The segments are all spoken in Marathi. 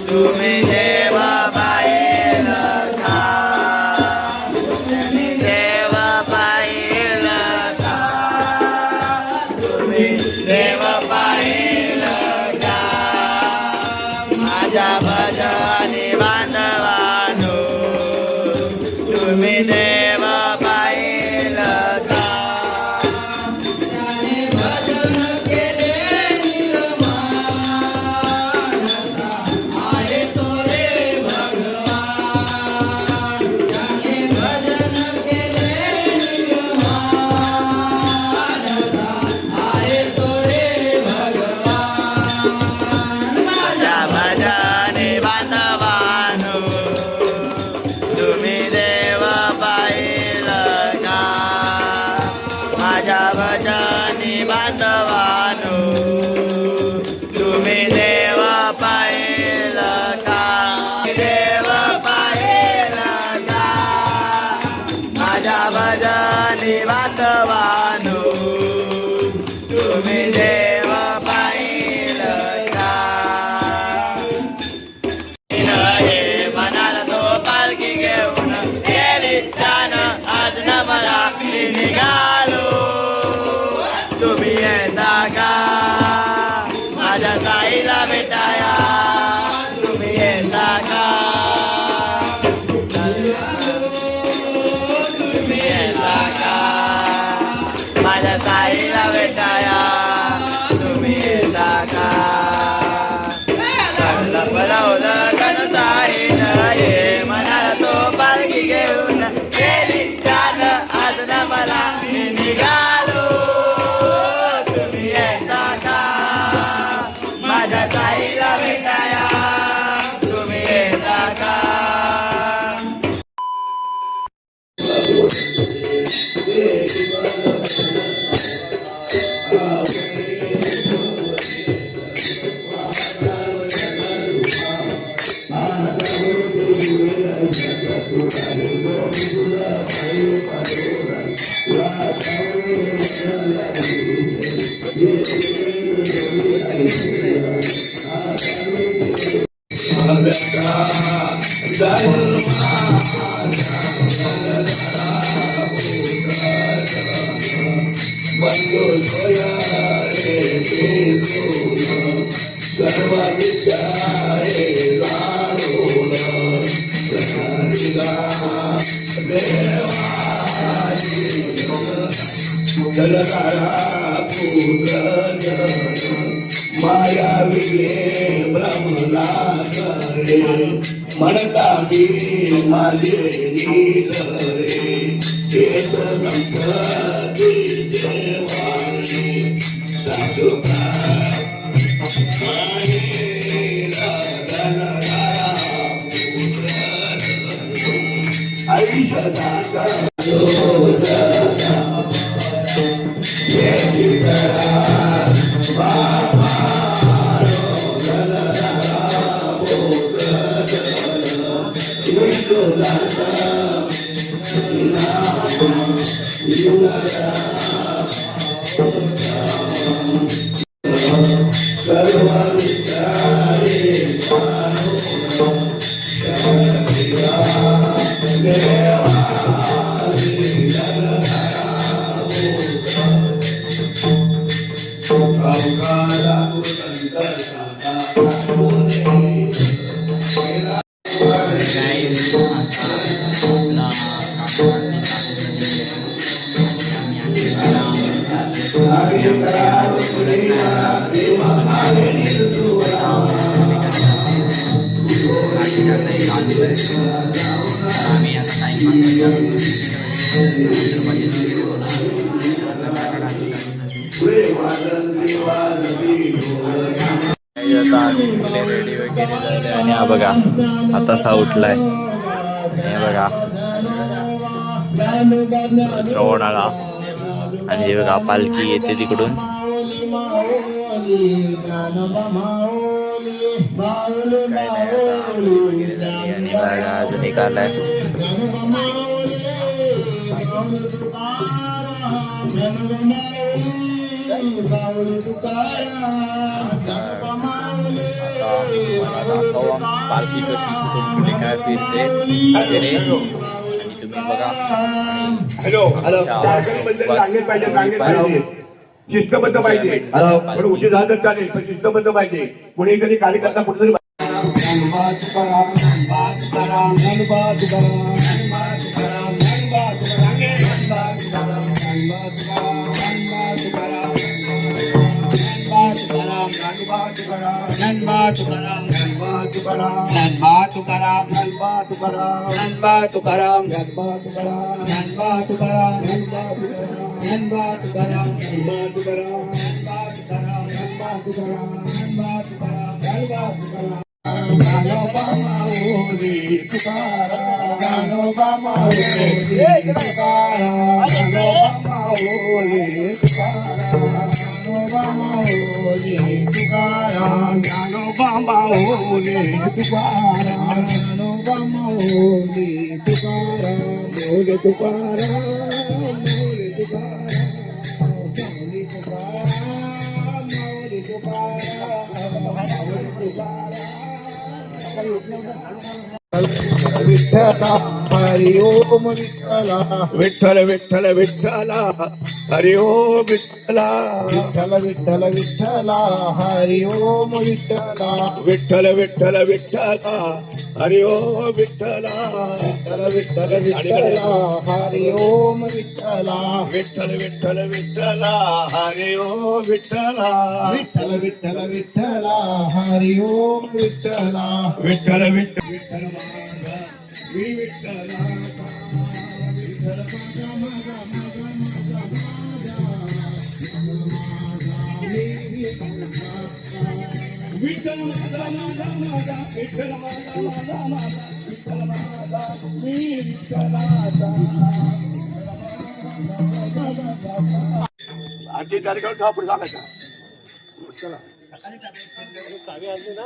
तुम्ही देव पाहिलं का? तुम्ही देव पाहिलं का? तुम्ही देव पाहिलं का? माझ्या भजनी बांधवानो तुम्ही देव पाहिलं का? भजन केले भजनी बांधवानो तुम्ही देव पाहिलं का? देव पाहिलं का? माझ्या भजनी बांधवानो तुम्ही देव पाहिलं का? हे मनाला तो पालखी घेऊन गेली जाण आज न मला निघालो. तुम्ही येता का माझ्या साईला भेटाया? तुम्ही येता का? तुम्ही येता का माझ्या साईला भेटाया? तुम्ही येता का? चांगलं बोलावलं गण साईनं हे मनाला तो पालखी घेऊन गेली जाण आज न मला निघालो. माझ्या साईला भेटाया तुम्ही येता का? माया विगे ब्रह्मला करे म्हणता मी माझे रे एक संपत्ती देवानी साधुका आम्ही आता रेडी वगैरे झाले आणि हा बघा आता उठलाय. हे बघा श्रवणाला आणि हे बघा पालखी येते तिकडून. आणि बघा अजून एक आलाय. माऊली तुकाराम ज्ञानोबा माऊली पालखी कशी कुठून कुठे काय फिरते वगैरे आणि तुम्ही बघा. हॅलो रांगेत पाहिजे शिस्तबद्ध पाहिजे. पण उशीर झाला तर चालेल पण शिस्तबद्ध पाहिजे. कुणी कधी कार्यकर्ता कुठेतरी ज्ञानोबा माऊली तुकाराम ज्ञानोबा माऊली तुकाराम ज्ञानोबा माऊली तुकाराम ज्ञानोबा माऊली तुकाराम ज्ञानोबा माऊली तुकाराम ज्ञानोबा माऊली तुकाराम माऊली तुकाराम माऊली तुकाराम माऊली तुकाराम माऊली तुकाराम विठ्ठला हरि ओम विठ्ठला विठ्ठल विठ्ठल विठ्ठला हरि ओम विठ्ठला विठ्ठल विठ्ठल विठ्ठला हरि ओम विठ्ठला विठ्ठल विठ्ठल विठ्ठला हरि ओम विठ्ठला विठ्ठल विठ्ठल विठ्ठला हरि ओम विठ्ठला विठ्ठल विठ्ठल विठ्ठला हरि ओम विठ्ठला विठ्ठल विठ्ठल विठ्ठला हरि ओम विठ्ठला विठ्ठल विठ्ठल विठ्ठल आजचे कार्यक्रम का पुढे सांगायचा चला चावी आणली ना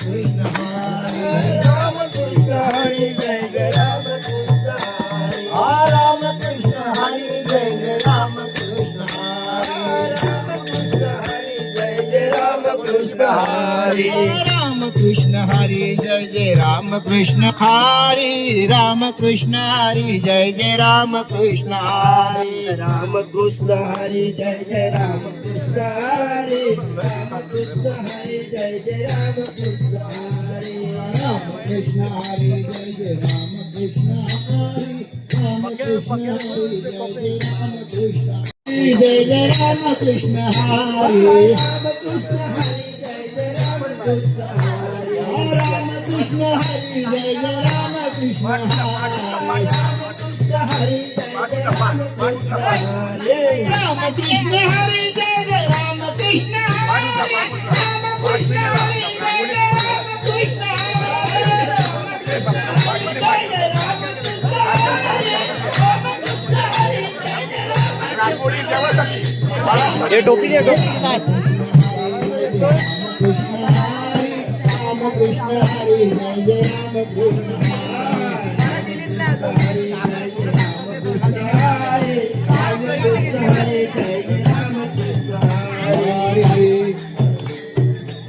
कृष्ण हरी राम कृष्ण हरी जय जय राम कृष्ण हरी राम कृष्ण हरी जय जय राम कृष्ण हरी राम कृष्ण हरी जय जय राम कृष्ण हरी राम कृष्ण हरी जय जय राम कृष्ण हरी राम कृष्ण हरी जय जय राम कृष्ण हरी राम कृष्ण हरी जय जय राम कृष्ण हरी राम कृष्ण हरी जय जय राम कृष्ण हरी राम कृष्ण हरी जय जय राम कृष्ण हरी जय जय राम कृष्ण हरी राम कृष्ण हरी जय जय राम कृष्ण हरी राम कृष्ण हरी जय जय राम कृष्ण ये टोपी दे टोपी राम कृष्ण हरी जय जय राम कृष्ण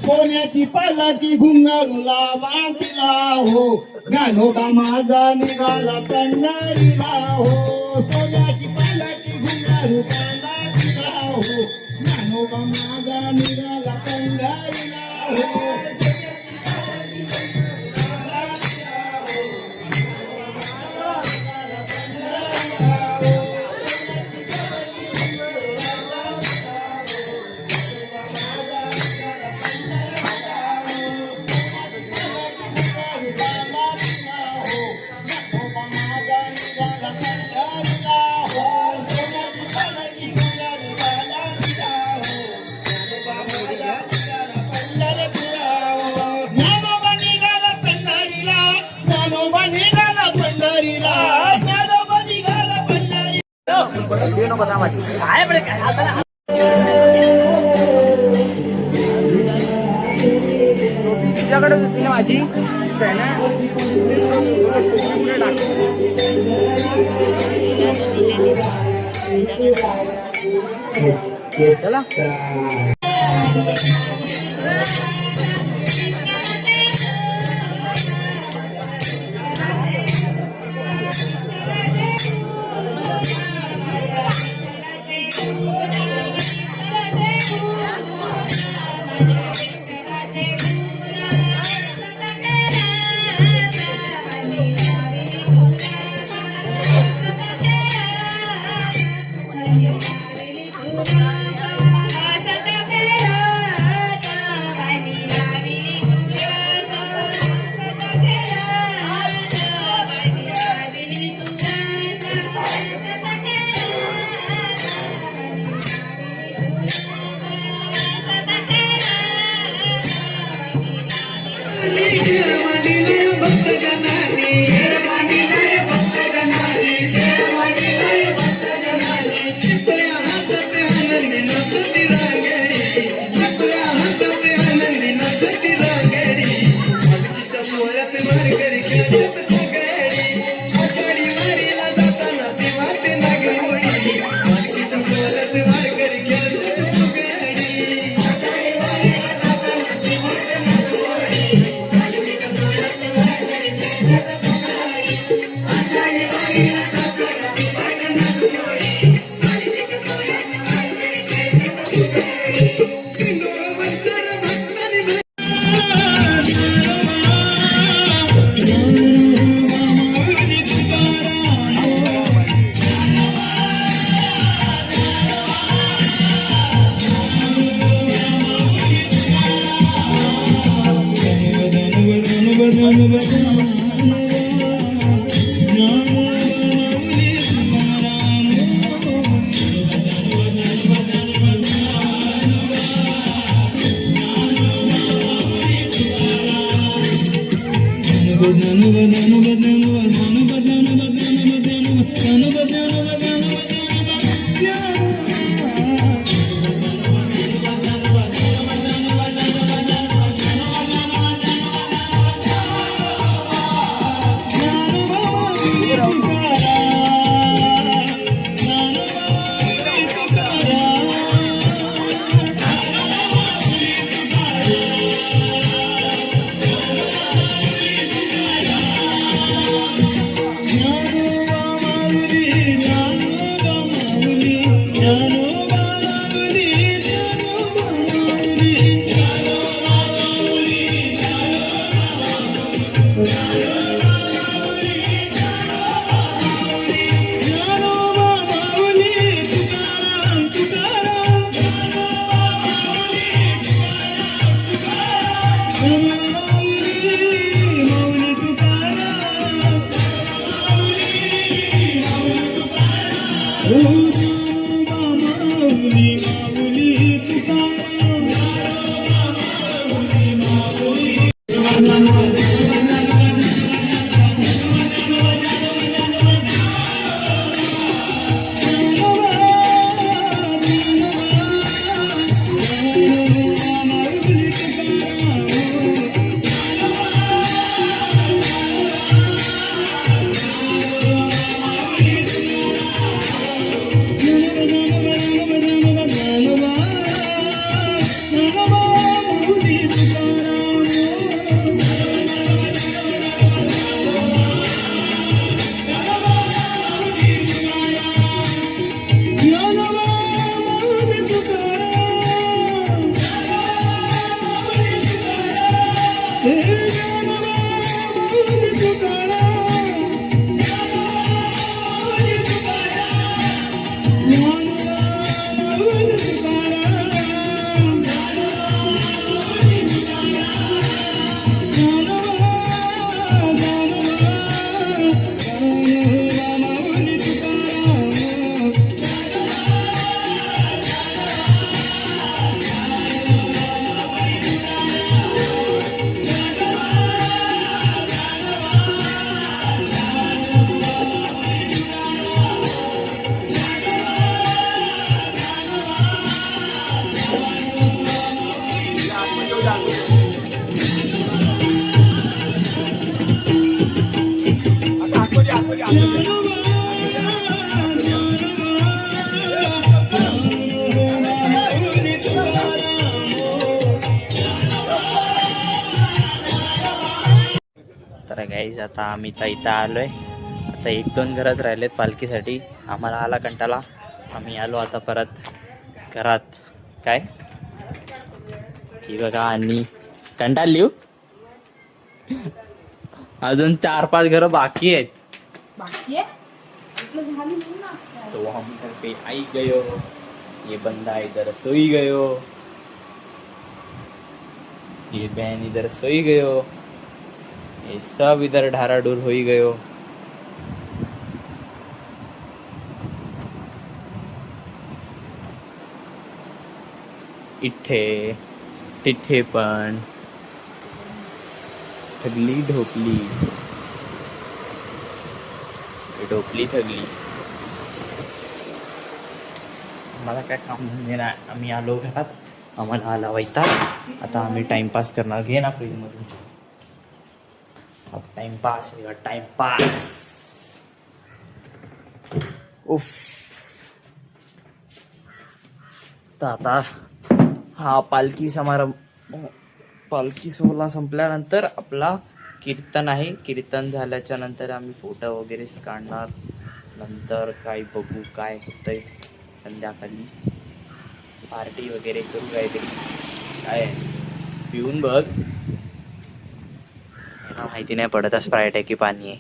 सोन्याची पालाची घुंगारूला बांधला हो गाणोबा माझा निघाला पंढरीला हो सोन्याची पालाची घुंगारू बांधला हो गाणोबा माझा निघाला पंढरीला हो तुझ्याकडे होती ना माझी आहे ना चला तर गाईज आता आम्ही तर इथं आलोय. आता 1-2 घरच राहिलेत पालखीसाठी. आम्हाला आला कंटाळा. आम्ही आलो आता परत घरात. काय ही बघा आणि कंटाळली हो. अजून 4-5 घरं बाकी आहेत. तो हम घर पे आई गयो, ये बंदा इधर सोई गयो, ये बहन इधर सोई गयो, ये सब इधर ढाराडूर हो ही गयो. इठे तिठे पण ठगली ढोकली, ढोकली ठगली. मला काय काम धंदे नाही. आम्ही आलो घरात. आम्हाला आला वैताग. आता आम्ही टाइमपास करणार. घे ना फ्रीजमधून. अब टाइमपास होगा. टाइमपास. उफ. तर आता हा पालखी समारंभ, पालखी सोहळा संपल्यानंतर आपला कीर्तन आहे. कीर्तन झाल्याच्या नंतर आम्ही फोटो वगैरे काढणार. नंतर काय बघू काय होतंय. संध्याकाळी पार्टी वगैरे करू काहीतरी. काय पिऊन बघ. मला माहिती नाही पडत स्प्राईट आहे की पाणी आहे.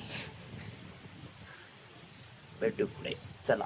भेटू पुढे. चला.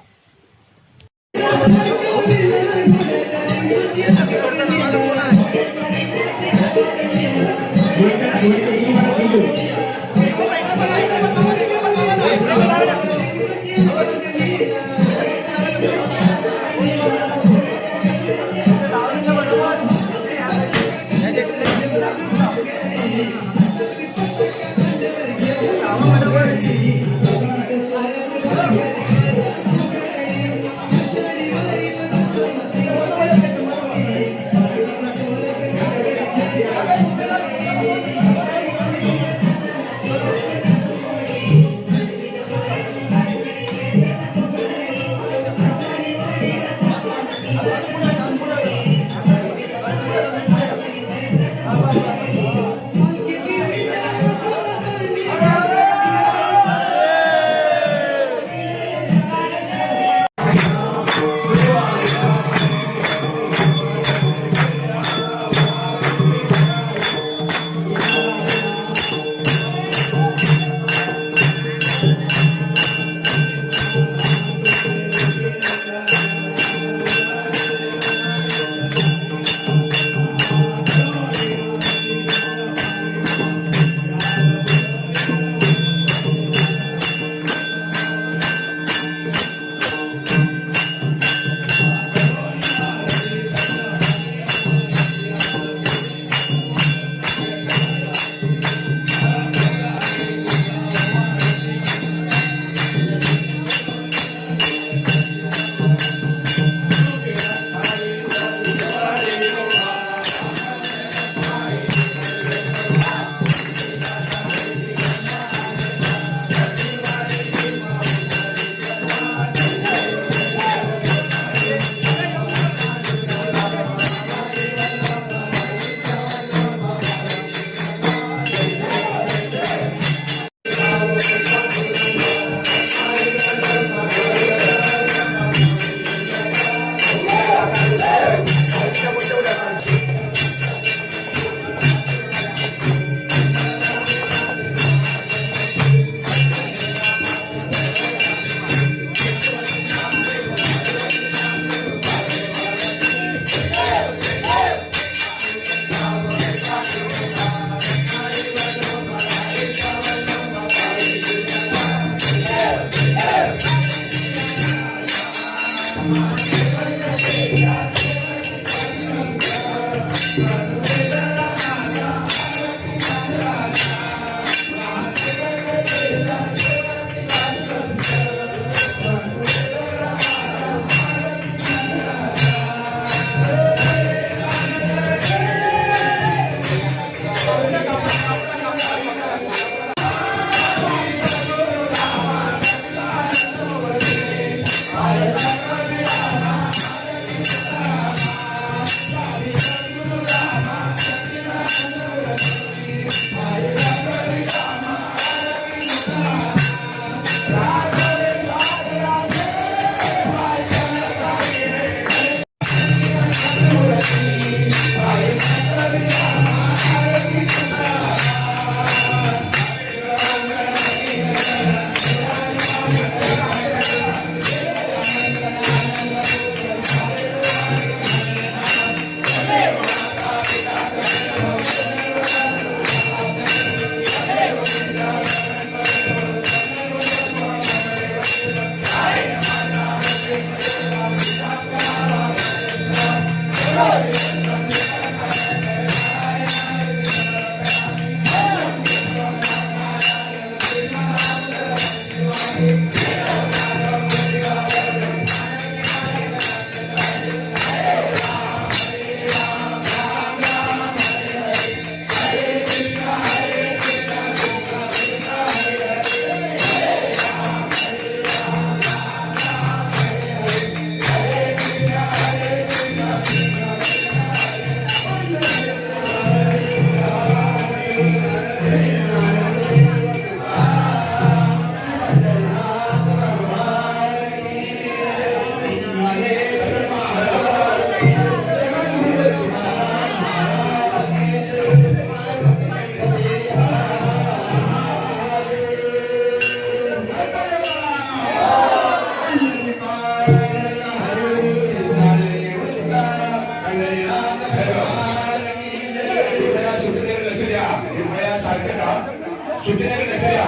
सूचनेला लक्ष द्या.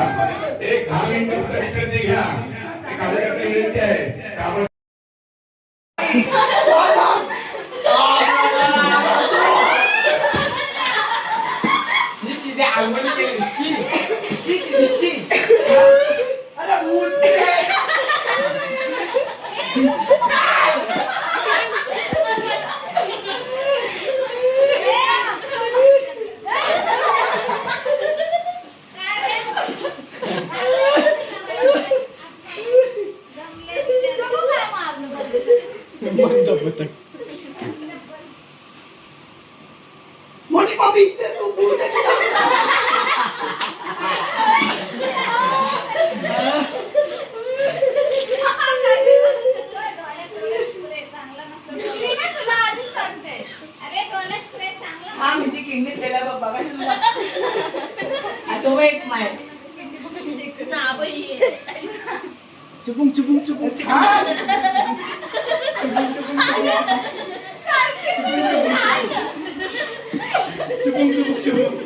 एक 10 मिनिटं फक्त विश्रांती घ्या. एक आवडते विनंती आहे त्यामुळे मोठी पापी इथे तू भूत आहे का? हा मी ती किडनी केल्या बघ बघा तो वेट माय चुपुंग चुपुंग चुपुंग हा चुपुंग चुपुंग चुपुंग